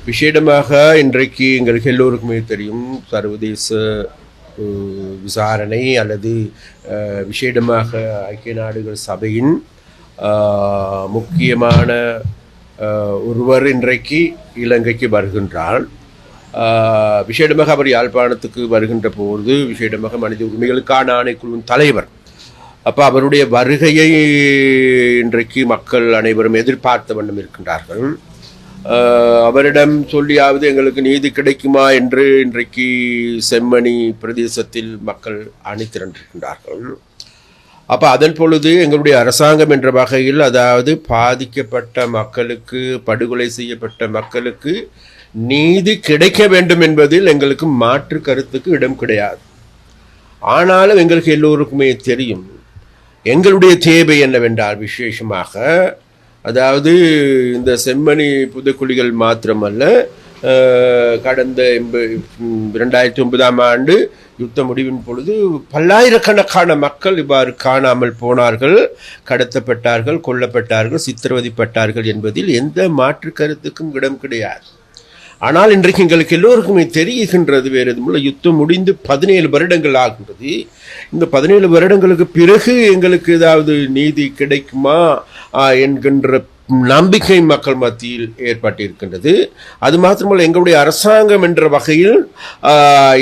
விசேடமாக இன்றைக்கு எங்களுக்கு எல்லோருக்குமே தெரியும், சர்வதேச விசாரணை அல்லது விசேடமாக ஐக்கிய நாடுகள் சபையின் முக்கியமான ஒருவர் இன்றைக்கு இலங்கைக்கு வருகின்றார். விசேடமாக அவர் யாழ்ப்பாணத்துக்கு வருகின்ற போது விசேடமாக மனித உரிமைகளுக்கான ஆணைக்குழுவின் தலைவர். அப்போ அவருடைய வருகையை இன்றைக்கு மக்கள் அனைவரும் எதிர்பார்த்த வண்ணம் இருக்கின்றார்கள். அவரிடம் சொல்லியாவது எங்களுக்கு நீதி கிடைக்குமா என்று இன்றைக்கு செம்மணி பிரதேசத்தில் மக்கள் அணிதிரண்டிருக்கின்றார்கள். அப்போ அதன் பொழுது எங்களுடைய அரசாங்கம் என்ற வகையில், அதாவது பாதிக்கப்பட்ட மக்களுக்கு, படுகொலை செய்யப்பட்ட மக்களுக்கு நீதி கிடைக்க வேண்டும் என்பதில் எங்களுக்கு மாற்று கருத்துக்கு இடம் கிடையாது. ஆனாலும் எங்களுக்கு எல்லோருக்குமே தெரியும், எங்களுடைய தேவை என்னவென்றால் விசேஷமாக, அதாவது இந்த செம்மணி புதைக்குழிகள் மாத்திரமல்ல, கடந்த 2009 ஆண்டு யுத்த முடிவின் பொழுது பல்லாயிரக்கணக்கான மக்கள் இவ்வாறு காணாமல் போனார்கள், கடத்தப்பட்டார்கள், கொல்லப்பட்டார்கள், சித்திரவதைப்பட்டார்கள் என்பதில் எந்த மாற்று கருத்துக்கும் இடம் கிடையாது. ஆனால் இன்றைக்கு எங்களுக்கு எல்லோருக்குமே தெரிகின்றது, வேறு எதுவும் யுத்தம் முடிந்து 17 வருடங்கள் ஆகின்றது. இந்த 17 வருடங்களுக்கு பிறகு எங்களுக்கு ஏதாவது நீதி கிடைக்குமா என்கின்ற நம்பிக்கை மக்கள் மத்தியில் ஏற்பட்டிருக்கின்றது. அது மாத்திரமல்ல, எங்களுடைய அரசாங்கம் என்ற வகையில்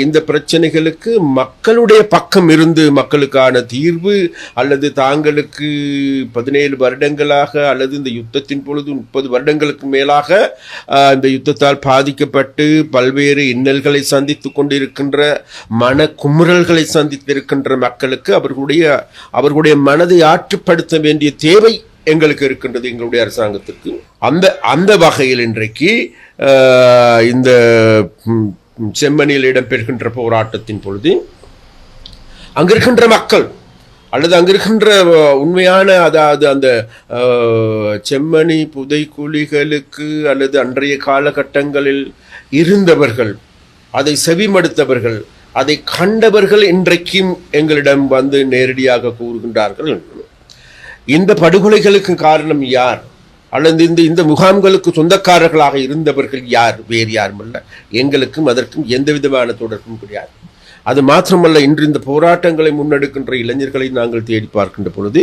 இந்த பிரச்சனைகளுக்கு மக்களுடைய பக்கம் இருந்து மக்களுக்கான தீர்வு, அல்லது தாங்களுக்கு 17 வருடங்களாக அல்லது இந்த யுத்தத்தின் பொழுது 30 வருடங்களுக்கு மேலாக இந்த யுத்தத்தால் பாதிக்கப்பட்டு பல்வேறு இன்னல்களை சந்தித்து கொண்டிருக்கின்ற, மன குமுறல்களை சந்தித்திருக்கின்ற மக்களுக்கு அவர்களுடைய மனதை ஆற்றுப்படுத்த வேண்டிய தேவை எங்களுக்கு இருக்கின்றது, எங்களுடைய அரசாங்கத்திற்கு. அந்த வகையில் இன்றைக்கு இந்த செம்மணியில் இடம்பெறுகின்ற போராட்டத்தின் பொழுது அங்கிருக்கின்ற மக்கள் அல்லது அங்கிருக்கின்ற உண்மையான, அதாவது அந்த செம்மணி புதைக்குழிகளுக்கு அல்லது அன்றைய காலகட்டங்களில் இருந்தவர்கள், அதை செவிமடுத்தவர்கள், அதை கண்டவர்கள் இன்றைக்கும் எங்களிடம் வந்து நேரடியாக கூறுகின்றார்கள், இந்த படுகொலைகளுக்கு காரணம் யார் அல்லது இந்த முகாம்களுக்கு சொந்தக்காரர்களாக இருந்தவர்கள் யார்? வேறு யாரும் அல்ல, எங்களுக்கும் அதற்கும் எந்த விதமான தொடர்பும் கிடையாது. அது மாத்திரமல்ல, இன்று இந்த போராட்டங்களை முன்னெடுக்கின்ற இளைஞர்களை நாங்கள் தேடி பார்க்கின்ற பொழுது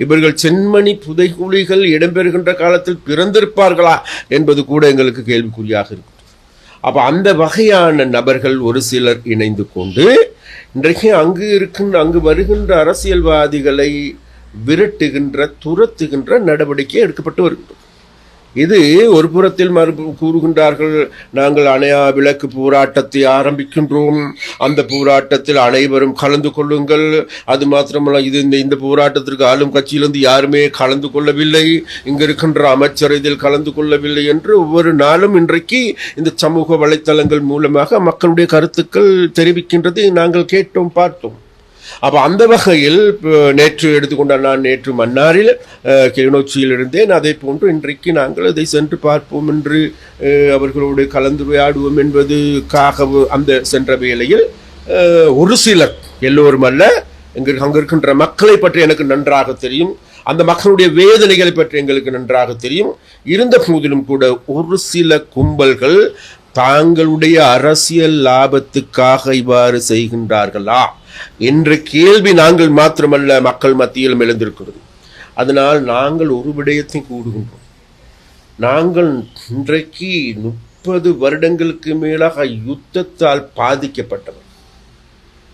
இவர்கள் செம்மணி புதைக்குழிகள் இடம்பெறுகின்ற காலத்தில் பிறந்திருப்பார்களா என்பது கூட எங்களுக்கு கேள்விக்குறியாக இருக்கும். அப்போ அந்த வகையான நபர்கள் ஒரு சிலர் இணைந்து கொண்டு இன்றைக்கு அங்கு வருகின்ற அரசியல்வாதிகளை விரட்டுகின்ற, துரத்துகின்ற நடவடிக்கை எடுக்கப்பட்டு வருகின்றது. இது ஒரு புறத்தில் கூறுகின்றார்கள், நாங்கள் அணையா விளக்கு போராட்டத்தை ஆரம்பிக்கின்றோம், அந்த போராட்டத்தில் அனைவரும் கலந்து கொள்ளுங்கள். அது மாத்திரமல்ல, இந்த போராட்டத்திற்கு ஆளும் கட்சியிலிருந்து யாருமே கலந்து கொள்ளவில்லை, இங்கு இருக்கின்ற அமைச்சர் இதில் கலந்து கொள்ளவில்லை என்று ஒவ்வொரு நாளும் இன்றைக்கு இந்த சமூக வலைத்தளங்கள் மூலமாக மக்களுடைய கருத்துக்கள் தெரிவிக்கின்றதை நாங்கள் கேட்டோம், பார்த்தோம். அப்போ அந்த வகையில் நேற்று எடுத்துக்கொண்டால், நான் நேற்று மன்னாரில் கிளிநொச்சியில் இருந்தேன். அதே போன்று இன்றைக்கு நாங்கள் அதை சென்று பார்ப்போம் என்று அவர்களோடு கலந்துரையாடுவோம் என்பதுக்காக அந்த சென்ற வேளையில் ஒரு சிலர், எல்லோரும் அல்ல, அங்கே இருக்கின்ற மக்களை பற்றி எனக்கு நன்றாக தெரியும், அந்த மக்களுடைய வேதனைகளை பற்றி எங்களுக்கு நன்றாக தெரியும். இருந்த போதிலும் கூட ஒரு சில கும்பல்கள் தாங்களுடைய அரசியல் லாபத்துக்காக இவ்வாறு செய்கின்றார்களா என்ற கேள்வி நாங்கள் மாத்திரமல்ல மக்கள் மத்தியிலும் எழுந்திருக்கிறது. அதனால் நாங்கள் ஒரு விடயத்தை கூறுகின்றோம். நாங்கள் இன்றைக்கு 30 வருடங்களுக்கு மேலாக யுத்தத்தால் பாதிக்கப்பட்டவர்,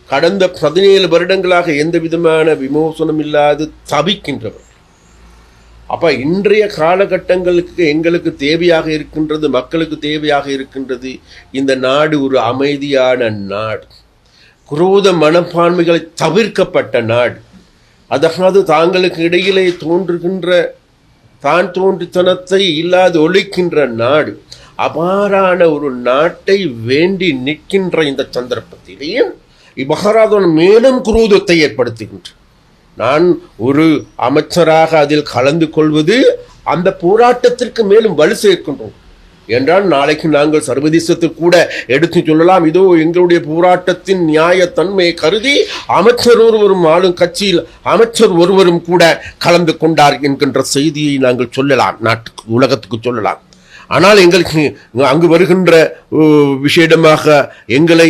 கடந்த 17 வருடங்களாக எந்த விதமான விமோசனம் இல்லாது தவிக்கின்றவர். அப்ப இன்றைய காலகட்டங்களுக்கு எங்களுக்கு தேவையாக இருக்கின்றது, மக்களுக்கு தேவையாக இருக்கின்றது, இந்த நாடு ஒரு அமைதியான நாடு, குரோத மனப்பான்மைகளை தவிர்க்கப்பட்ட நாடு, அதாவது தாங்களுக்கு இடையிலே தோன்றுகின்ற தான் தோன்றித்தனத்தை இல்லாது ஒழிக்கின்ற நாடு, அபாரான ஒரு நாட்டை வேண்டி நிற்கின்ற இந்த சந்தர்ப்பத்திலேயே இம்மகாராதன் மேலும் குரோதத்தை ஏற்படுத்துகின்ற, நான் ஒரு அமைச்சராக அதில் கலந்து கொள்வது அந்த போராட்டத்திற்கு மேலும் வலு சேர்க்கின்றோம் என்றால், நாளைக்கு நாங்கள் சர்வதேசத்தில் கூட எடுத்து சொல்லலாம், இதோ எங்களுடைய போராட்டத்தின் நியாயத்தன்மையை கருதி அமைச்சர் ஒருவரும், ஆளும் கட்சியில் அமைச்சர் ஒருவரும் கூட கலந்து கொண்டார் என்கின்ற செய்தியை நாங்கள் சொல்லலாம், நாட்டுக்கு, உலகத்துக்கு சொல்லலாம். ஆனால் எங்களுக்கு அங்கு வருகின்ற விஷேடமாக எங்களை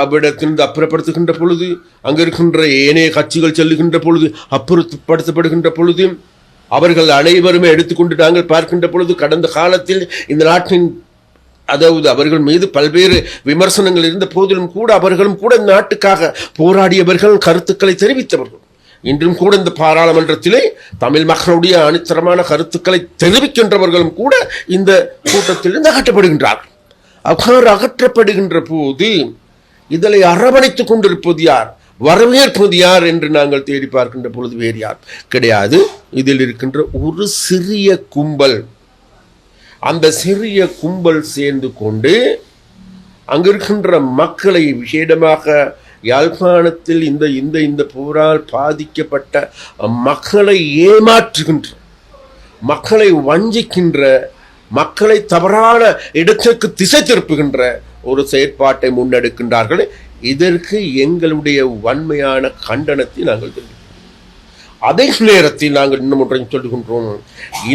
அவ்விடத்திலிருந்து அப்புறப்படுத்துகின்ற பொழுது, அங்கு இருக்கின்ற ஏனைய கட்சிகள் செல்லுகின்ற பொழுது, அப்புறப்படுத்தப்படுகின்ற பொழுது, அவர்கள் அனைவருமே எடுத்துக்கொண்டு நாங்கள் பார்க்கின்ற பொழுது, கடந்த காலத்தில் இந்த நாட்டின் அதாவது அவர்கள் மீது பல்வேறு விமர்சனங்கள் இருந்த போதிலும் கூட அவர்களும் கூட இந்த நாட்டுக்காக போராடியவர்கள், கருத்துக்களை தெரிவித்தவர்கள். இன்றும் கூட இந்த பாராளுமன்றத்திலே தமிழ் மக்களுடைய அணித்தரமான கருத்துக்களை தெரிவிக்கின்றவர்களும் கூட இந்த கூட்டத்திலிருந்து அகற்றப்படுகின்றார்கள். அவ்வாறு அகற்றப்படுகின்ற போது இதனை அரவணைத்துக் கொண்டிருப்பது யார், வரவேற்பது யார் என்று நாங்கள் தேடி பார்க்கின்ற பொழுது வேறு யார் கிடையாது. இதில் இருக்கின்ற ஒரு சிறிய கும்பல், அந்த சிறிய கும்பல் சேர்ந்து கொண்டு அங்கிருக்கின்ற மக்களை, விசேடமாக யாழ்ப்பாணத்தில் இந்த இந்த இந்த போரால் பாதிக்கப்பட்ட மக்களை ஏமாற்றுகின்ற, மக்களை வஞ்சிக்கின்ற, மக்களை தவறான இடத்திற்கு திசை திருப்புகின்ற ஒரு செயற்பாட்டை முன்னெடுக்கின்றார்கள். இதற்கு எங்களுடைய வன்மையான கண்டனத்தை நாங்கள் தெரிவிக்கிறோம். அதே நேரத்தில் நாங்கள் இன்னும் ஒன்றையும் சொல்லுகின்றோம்.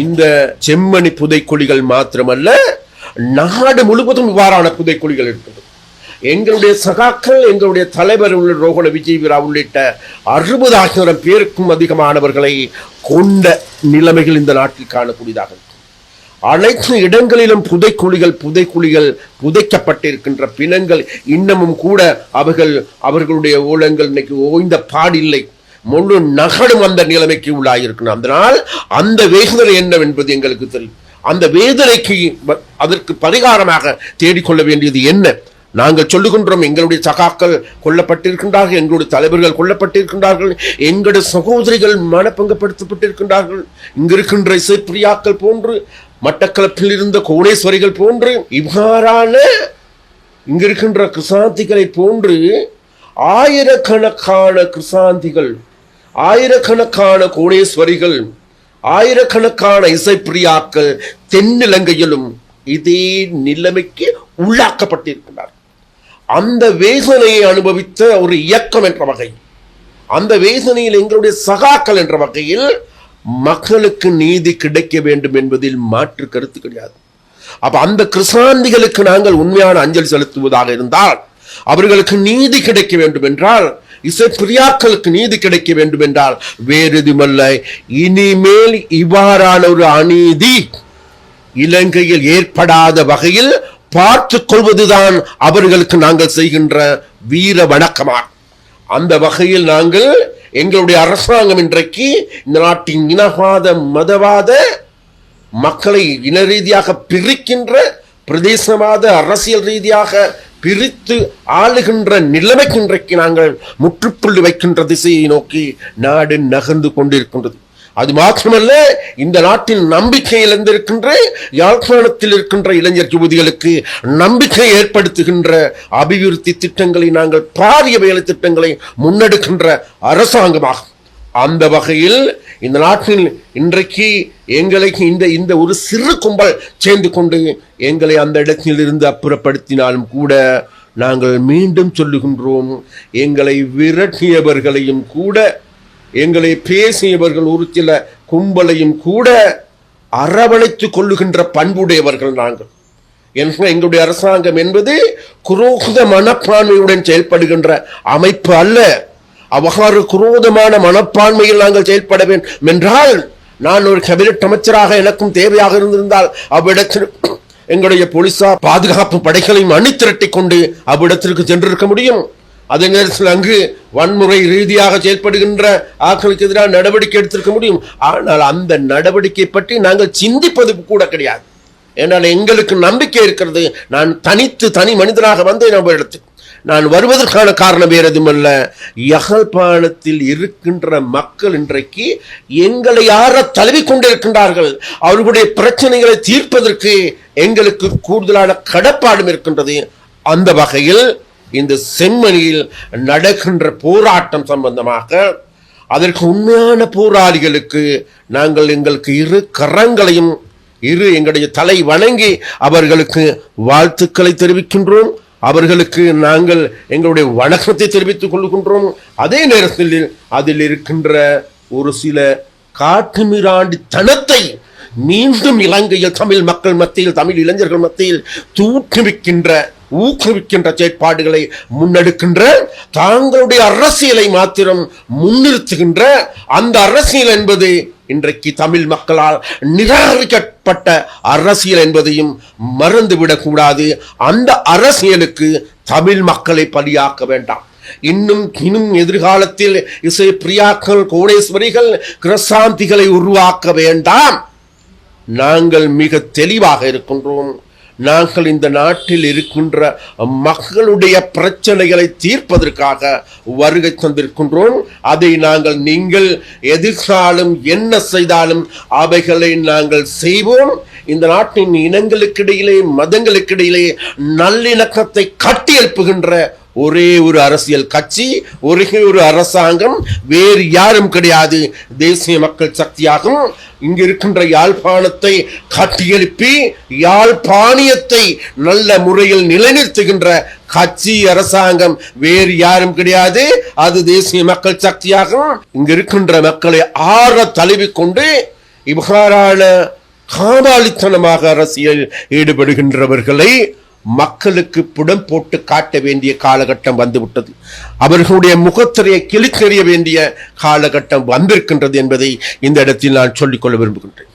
இந்த செம்மணி புதைக்குழிகள் மாத்திரமல்ல, நாடு முழுவதும் இவ்வாறான புதைக்குழிகள் இருக்கிறது. எங்களுடைய சகாக்கள், எங்களுடைய தலைவர் ரோகண விஜயவீரா உள்ளிட்ட 60,000 பேருக்கும் அதிகமானவர்களை கொண்ட நிலைமைகள் இந்த நாட்டில் காணக்கூடியதாக இருக்கும். அனைத்து இடங்களிலும் புதைக்குழிகள் புதைக்கப்பட்டிருக்கின்ற பிணங்கள் இன்னமும் கூட அவர்களுடைய ஓலங்கள் இன்னைக்கு ஓய்ந்த பாடில்லை. முழு நகரும் அந்த நிலைமைக்கு உள்ளாயிருக்கணும். அதனால் அந்த வேதனை என்னவென்பது எங்களுக்கு தெரியும். அந்த வேதனைக்கு அதற்கு பரிகாரமாக தேடிக்கொள்ள வேண்டியது என்ன? நாங்கள் சொல்லுகின்றோம், எங்களுடைய சகாக்கள் கொல்லப்பட்டிருக்கின்றார்கள், எங்களுடைய தலைவர்கள் கொல்லப்பட்டிருக்கின்றார்கள், எங்களுடைய சகோதரிகள் மனப்பங்கப்படுத்தப்பட்டிருக்கின்றார்கள். இங்கிருக்கின்ற இசைப்பிரியாக்கள் போன்று, மட்டக்களப்பில் இருந்த கோணேஸ்வரிகள் போன்று, இவ்வாறான இங்கிருக்கின்ற கிருசாந்திகளை போன்று ஆயிரக்கணக்கான கிருசாந்திகள், ஆயிரக்கணக்கான கோணேஸ்வரிகள், ஆயிரக்கணக்கான இசைப்பிரியாக்கள் தென்னிலங்கையிலும் இதே நிலைமைக்கு உள்ளாக்கப்பட்டிருக்கிறார். அந்த வேதனையை அனுபவித்த ஒரு இயக்கம் என்ற வகையில், அந்த வேதனையில் எங்களுடைய சகாக்கள் என்ற வகையில் மக்களுக்கு நீதி கிடைக்க வேண்டும் என்பதில் மாற்று கருத்து கிடையாது. அப்ப அந்த கிருசாந்திகளுக்கு நாங்கள் உண்மையான அஞ்சலி செலுத்துவதாக இருந்தால், அவர்களுக்கு நீதி கிடைக்க வேண்டும் என்றால், இசைப்பிரியாக்களுக்கு நீதி கிடைக்க வேண்டும் என்றால் வேறு எதுமல்ல, இனிமேல் இவ்வாறான ஒரு அநீதி இலங்கையில் ஏற்படாத வகையில் பார்த்துக் கொள்வதுதான் அவர்களுக்கு நாங்கள் செய்கின்ற வீர வணக்கமாகும். அந்த வகையில் நாங்கள் எங்களுடைய அரசாங்கம் இன்றைக்கு இந்த நாட்டின் இனவாத மதவாத மக்களை இன ரீதியாக பிரிக்கின்ற, பிரதேசவாத அரசியல் ரீதியாக பிரித்து ஆளுகின்ற நிலைமைக்கு இன்றைக்கு நாங்கள் முற்றுப்புள்ளி வைக்கின்ற திசையை நோக்கி நாடு நகர்ந்து கொண்டிருக்கின்றது. அது மாத்திரமல்ல, இந்த நாட்டில் நம்பிக்கை இழந்திருக்கின்ற, யாழ்ப்பாணத்தில் இருக்கின்ற இளைஞர் யுவதிகளுக்கு நம்பிக்கை ஏற்படுத்துகின்ற அபிவிருத்தி திட்டங்களை, நாங்கள் பாரிய வேலை திட்டங்களை முன்னெடுக்கின்ற அரசாங்கமாகும். அந்த வகையில் இந்த நாட்டில் இன்றைக்கு எங்களை இந்த ஒரு சிறு கும்பல் சேர்ந்து கொண்டு எங்களை அந்த இடத்தில் இருந்து அப்புறப்படுத்தினாலும் கூட நாங்கள் மீண்டும் சொல்லுகின்றோம், எங்களை விரட்டியவர்களையும் கூட, எங்களை பேசியவர்கள் ஒரு சில கும்பலையும் கூட அரவணைத்துக் கொள்ளுகின்ற பண்புடையவர்கள் நாங்கள். எங்களுடைய அரசாங்கம் என்பது குரோத மனப்பான்மையுடன் செயல்படுகின்ற அமைப்பு அல்ல. அவ்வாறு குரோதமான மனப்பான்மையில் நாங்கள் செயல்பட வேண்டும் என்றால், நான் ஒரு கேபினட் அமைச்சராக எனக்கும் தேவையாக இருந்திருந்தால் அவ்விடத்தில் எங்களுடைய போலீசார் பாதுகாப்பு படைகளையும் அணிதிரட்டி கொண்டு அவ்விடத்திற்கு சென்றிருக்க முடியும். அதே நேரத்தில் அங்கு வன்முறை ரீதியாக செயல்படுகின்ற ஆட்களுக்கு எதிராக நடவடிக்கை எடுத்திருக்க முடியும். ஆனால் அந்த நடவடிக்கை பற்றி நாங்கள் சிந்திப்பது கூட கிடையாது. ஏனால் எங்களுக்கு நம்பிக்கை இருக்கிறது, நான் தனி மனிதனாக வந்தேன் இடத்துக்கு. நான் வருவதற்கான காரணம் வேறு எதுவுமல்ல, யாழ்ப்பாணத்தில் இருக்கின்ற மக்கள் இன்றைக்கு எங்களை யார தழுவி கொண்டிருக்கின்றார்கள். அவர்களுடைய பிரச்சனைகளை தீர்ப்பதற்கு எங்களுக்கு கூடுதலான கடப்பாடும் இருக்கின்றது. அந்த வகையில் இந்த செம்மணியில் நடக்கின்ற போராட்டம் சம்பந்தமாக அதற்கு உண்மையான போராளிகளுக்கு நாங்கள் எங்களுக்கு இரு கரங்களையும் எங்களுடைய தலை வணங்கி அவர்களுக்கு வாழ்த்துக்களை தெரிவிக்கின்றோம். அவர்களுக்கு நாங்கள் எங்களுடைய வணக்கத்தை தெரிவித்துக் கொள்கின்றோம். அதே நேரத்தில் அதில் இருக்கின்ற ஒரு சில காட்டுமிராண்டி தனத்தை மீண்டும் இலங்கையில் தமிழ் மக்கள் மத்தியில் தமிழ் இளைஞர்கள் மத்தியில் ஊக்குவிக்கின்ற செயற்பாடுகளை முன்னெடுக்கின்ற, தாங்களுடைய அரசியலை மாத்திரம் முன்னிறுத்துகின்ற அந்த அரசியல் என்பது இன்றைக்கு தமிழ் மக்களால் நிராகரிக்கப்பட்ட அரசியல் என்பதையும் மறந்துவிடக்கூடாது. அந்த அரசியலுக்கு தமிழ் மக்களை பலியாக்க வேண்டாம். இன்னும் எதிர்காலத்தில் இசை பிரியாக்கள், கோடேஸ்வரிகள், கிரசாந்திகளை உருவாக்க வேண்டாம். நாங்கள் மிக தெளிவாக இருக்கின்றோம். நாங்கள் இந்த நாட்டில் இருக்கின்ற மக்களுடைய பிரச்சனைகளை தீர்ப்பதற்காக வருகை தந்திருக்கின்றோம். அதை நீங்கள் எதிர்காலம் என்ன செய்தாலும் அவைகளை நாங்கள் செய்வோம். இந்த நாட்டின் இனங்களுக்கிடையிலே, மதங்களுக்கிடையிலே நல்லிணக்கத்தை கட்டியெழுப்புகின்ற ஒரே ஒரு அரசியல் கட்சி, ஒரே ஒரு அரசாங்கம், வேறு யாரும் கிடையாது. தேசிய மக்கள் சக்தியாகும் இங்கு இருக்கின்ற யாழ்ப்பாணத்தை கட்டியெழுப்பி யாழ்ப்பாணியத்தை நல்ல முறையில் நிலைநிறுத்துகின்ற கட்சி, அரசாங்கம் வேறு யாரும் கிடையாது. அது தேசிய மக்கள் சக்தியாகும். இங்கு இருக்கின்ற மக்களை ஆற தழுவிக்கொண்டு இவ்வாறான காபாலித்தனமாக அரசியல் ஈடுபடுகின்றவர்களை மக்களுக்கு புடம் போட்டு காட்ட வேண்டிய காலகட்டம் வந்துவிட்டது. அவர்களுடைய முகத்திரையை கிழித்தெறிய வேண்டிய காலகட்டம் வந்திருக்கின்றது என்பதை இந்த இடத்தில் நான் சொல்லிக்கொள்ள விரும்புகின்றேன்.